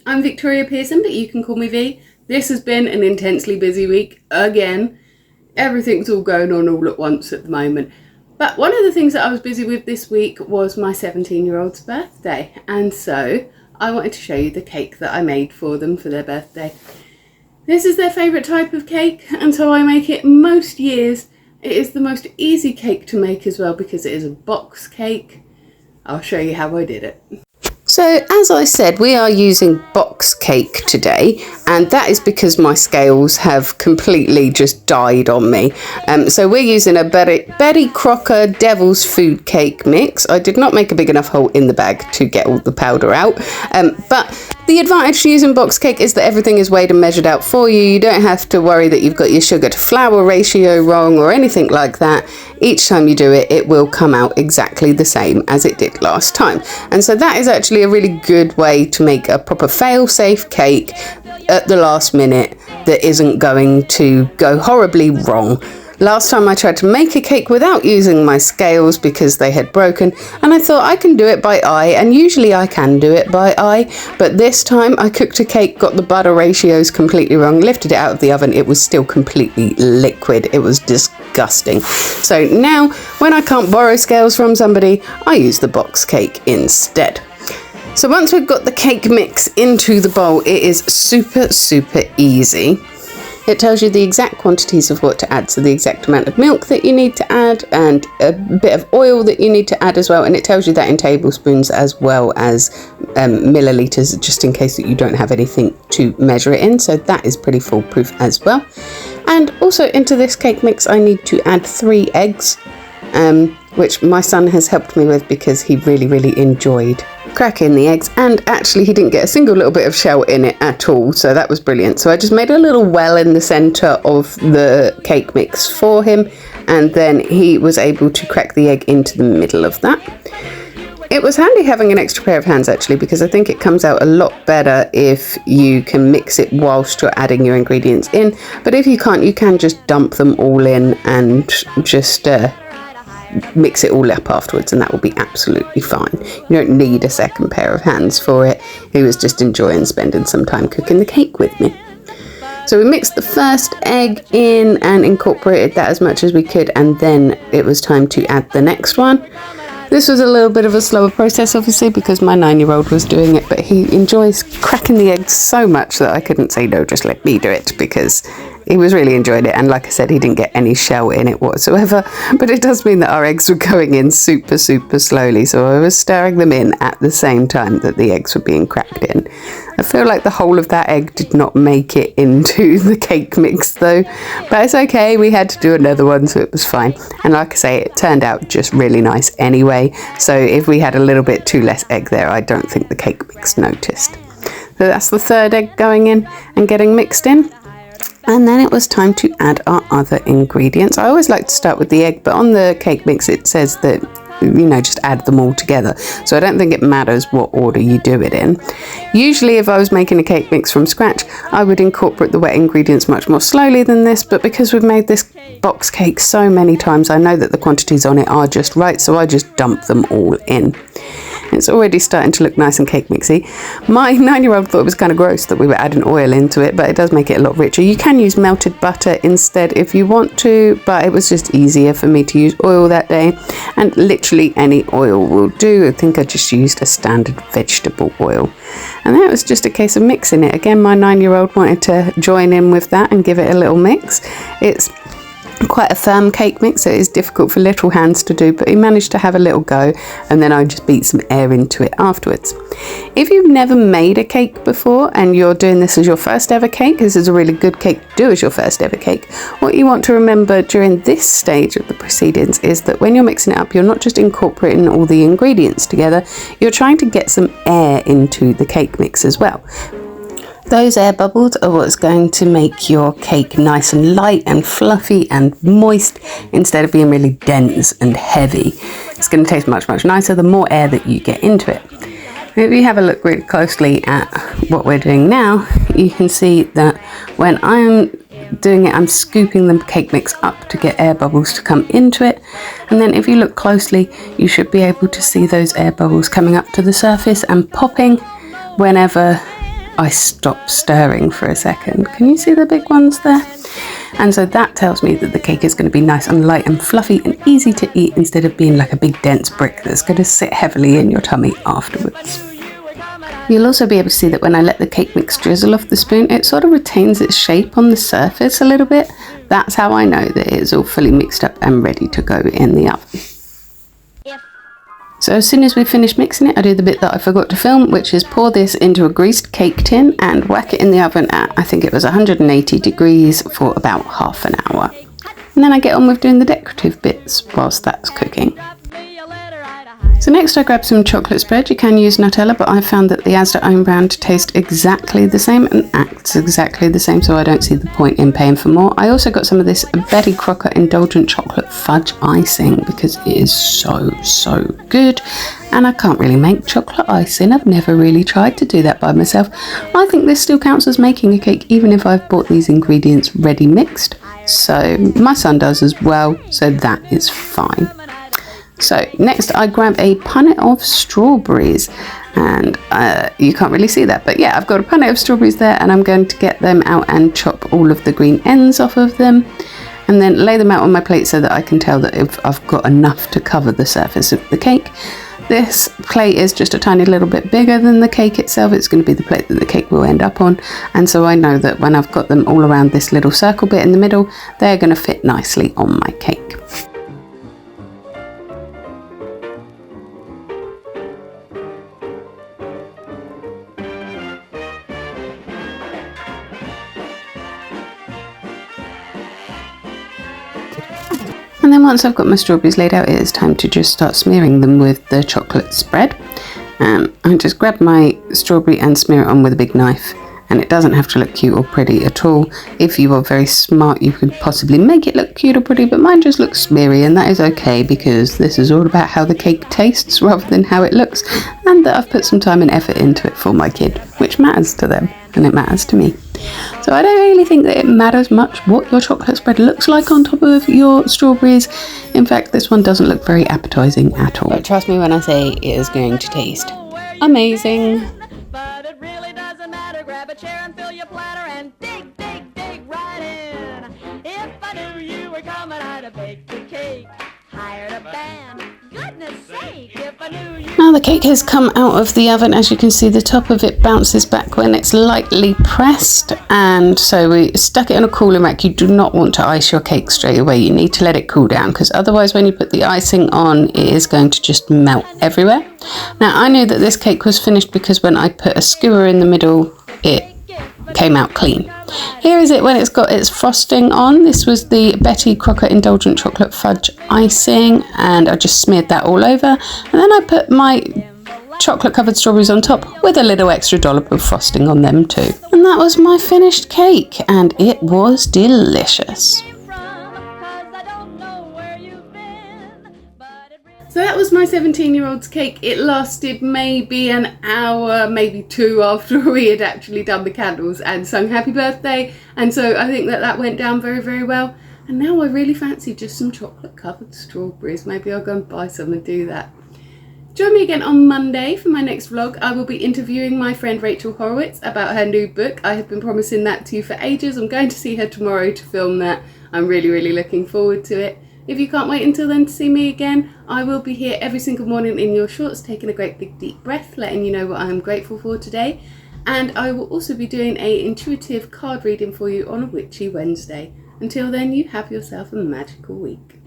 I'm Victoria Pearson, but you can call me V. This has been an intensely busy week again. Everything's all going on all at once at the moment. But one of the things that I was busy with this week was my 17-year-old's birthday. And so I wanted to show you the cake that I made for them for their birthday. This is their favourite type of cake, and so I make it most years. It is the most easy cake to make as well because it is a box cake. I'll show you how I did it. So as I said, we are using box cake today, and that is because my scales have completely just died on me. So we're using a Betty Crocker Devil's Food Cake mix. I did not make a big enough hole in the bag to get all the powder out, but the advantage to using box cake is that everything is weighed and measured out for you. You don't have to worry that you've got your sugar to flour ratio wrong or anything like that. Each time you do it, it will come out exactly the same as it did last time. And so that is actually a really good way to make a proper fail-safe cake at the last minute that isn't going to go horribly wrong. Last time I tried to make a cake without using my scales because they had broken, and I thought I can do it by eye, and usually I can do it by eye, but this time I cooked a cake, got the butter ratios completely wrong, lifted it out of the oven, it was still completely liquid. It was disgusting. So now when I can't borrow scales from somebody, I use the box cake instead. So once we've got the cake mix into the bowl, it is super easy. It tells you the exact quantities of what to add, so the exact amount of milk that you need to add and a bit of oil that you need to add as well, and it tells you that in tablespoons as well as millilitres, just in case that you don't have anything to measure it in, so that is pretty foolproof as well. And also into this cake mix I need to add 3 eggs, which my son has helped me with because he really enjoyed cracking the eggs, and actually he didn't get a single little bit of shell in it at all, so that was brilliant. So I just made a little well in the centre of the cake mix for him, and then he was able to crack the egg into the middle of that. It was handy having an extra pair of hands actually, because I think it comes out a lot better if you can mix it whilst you're adding your ingredients in, but if you can't, you can just dump them all in and just mix it all up afterwards, and that will be absolutely fine. You don't need a second pair of hands for it. He was just enjoying spending some time cooking the cake with me. So we mixed the first egg in and incorporated that as much as we could, and then it was time to add the next one. This was a little bit of a slower process obviously because my 9-year-old was doing it, but he enjoys cracking the eggs so much that I couldn't say no, just let me do it, because he was really enjoying it, and like I said, he didn't get any shell in it whatsoever, but it does mean that our eggs were going in super slowly, so I was stirring them in at the same time that the eggs were being cracked in. I feel like the whole of that egg did not make it into the cake mix though, but it's okay, we had to do another one, so it was fine. And like I say, it turned out just really nice anyway, so if we had a little bit too less egg there, I don't think the cake mix noticed. So that's the third egg going in and getting mixed in. And then it was time to add our other ingredients. I always like to start with the egg, but on the cake mix it says that, you know, just add them all together. So I don't think it matters what order you do it in. Usually if I was making a cake mix from scratch, I would incorporate the wet ingredients much more slowly than this, but because we've made this box cake so many times, I know that the quantities on it are just right, so I just dump them all in. It's already starting to look nice and cake mixy. My 9-year-old thought it was kind of gross that we were adding oil into it, but it does make it a lot richer. You can use melted butter instead if you want to, but it was just easier for me to use oil that day, and literally any oil will do. I think I just used a standard vegetable oil, and then it was just a case of mixing it. Again, my 9-year-old wanted to join in with that and give it a little mix. It's quite a firm cake mix, so it is difficult for little hands to do, but he managed to have a little go, and then I just beat some air into it afterwards. If you've never made a cake before and you're doing this as your first ever cake, this is a really good cake to do as your first ever cake. What you want to remember during this stage of the proceedings is that when you're mixing it up, you're not just incorporating all the ingredients together, you're trying to get some air into the cake mix as well. Those air bubbles are what's going to make your cake nice and light and fluffy and moist instead of being really dense and heavy. It's going to taste much nicer the more air that you get into it. If you have a look really closely at what we're doing now, you can see that when I'm doing it, I'm scooping the cake mix up to get air bubbles to come into it, and then if you look closely you should be able to see those air bubbles coming up to the surface and popping whenever I stop stirring for a second. Can you see the big ones there? And so that tells me that the cake is going to be nice and light and fluffy and easy to eat instead of being like a big dense brick that's going to sit heavily in your tummy afterwards. You'll also be able to see that when I let the cake mix drizzle off the spoon, it sort of retains its shape on the surface a little bit. That's how I know that it's all fully mixed up and ready to go in the oven. So as soon as we finish mixing it, I do the bit that I forgot to film, which is pour this into a greased cake tin and whack it in the oven at, I think it was 180 degrees for about half an hour. And then I get on with doing the decorative bits whilst that's cooking. So next I grab some chocolate spread. You can use Nutella, but I found that the Asda own brand tastes exactly the same and acts exactly the same, so I don't see the point in paying for more. I also got some of this Betty Crocker Indulgent chocolate fudge icing because it is so good, and I can't really make chocolate icing. I've never really tried to do that by myself. I think this still counts as making a cake even if I've bought these ingredients ready mixed. So my son does as well, so that is fine. So next I grab a punnet of strawberries, and you can't really see that, but yeah, I've got a punnet of strawberries there, and I'm going to get them out and chop all of the green ends off of them and then lay them out on my plate so that I can tell that if I've got enough to cover the surface of the cake. This plate is just a tiny little bit bigger than the cake itself. It's going to be the plate that the cake will end up on, and so I know that when I've got them all around this little circle bit in the middle, they're going to fit nicely on my cake. And then once I've got my strawberries laid out, it is time to just start smearing them with the chocolate spread. I just grab my strawberry and smear it on with a big knife, and it doesn't have to look cute or pretty at all. If you are very smart, you could possibly make it look cute or pretty, but mine just looks smeary, and that is okay because this is all about how the cake tastes rather than how it looks, and that I've put some time and effort into it for my kid, which matters to them and it matters to me. So I don't really think that it matters much what your chocolate spread looks like on top of your strawberries. In fact, this one doesn't look very appetizing at all. But trust me when I say it is going to taste amazing. But it really doesn't matter. Grab a chair and fill your platter and dig right in. If I knew you were coming, I'd have baked the cake. Hired a band. Goodness sake, if I knew you. Now the cake has come out of the oven. As you can see, the top of it bounces back when it's lightly pressed, and so we stuck it in a cooling rack. You do not want to ice your cake straight away. You need to let it cool down, because otherwise when you put the icing on, it is going to just melt everywhere. Now I knew that this cake was finished because when I put a skewer in the middle, it came out clean. Here is it when it's got its frosting on. This was the Betty Crocker Indulgent chocolate fudge icing, and I just smeared that all over, and then I put my chocolate covered strawberries on top with a little extra dollop of frosting on them too. And that was my finished cake, and it was delicious. So that was my 17-year-old's cake. It lasted maybe an hour, maybe two after we had actually done the candles and sung happy birthday. And so I think that went down very, very well. And now I really fancy just some chocolate covered strawberries. Maybe I'll go and buy some and do that. Join me again on Monday for my next vlog. I will be interviewing my friend Rachel Horowitz about her new book. I have been promising that to you for ages. I'm going to see her tomorrow to film that. I'm really, really looking forward to it. If you can't wait until then to see me again, I will be here every single morning in your shorts, taking a great big deep breath, letting you know what I am grateful for today. And I will also be doing an intuitive card reading for you on a Witchy Wednesday. Until then, you have yourself a magical week.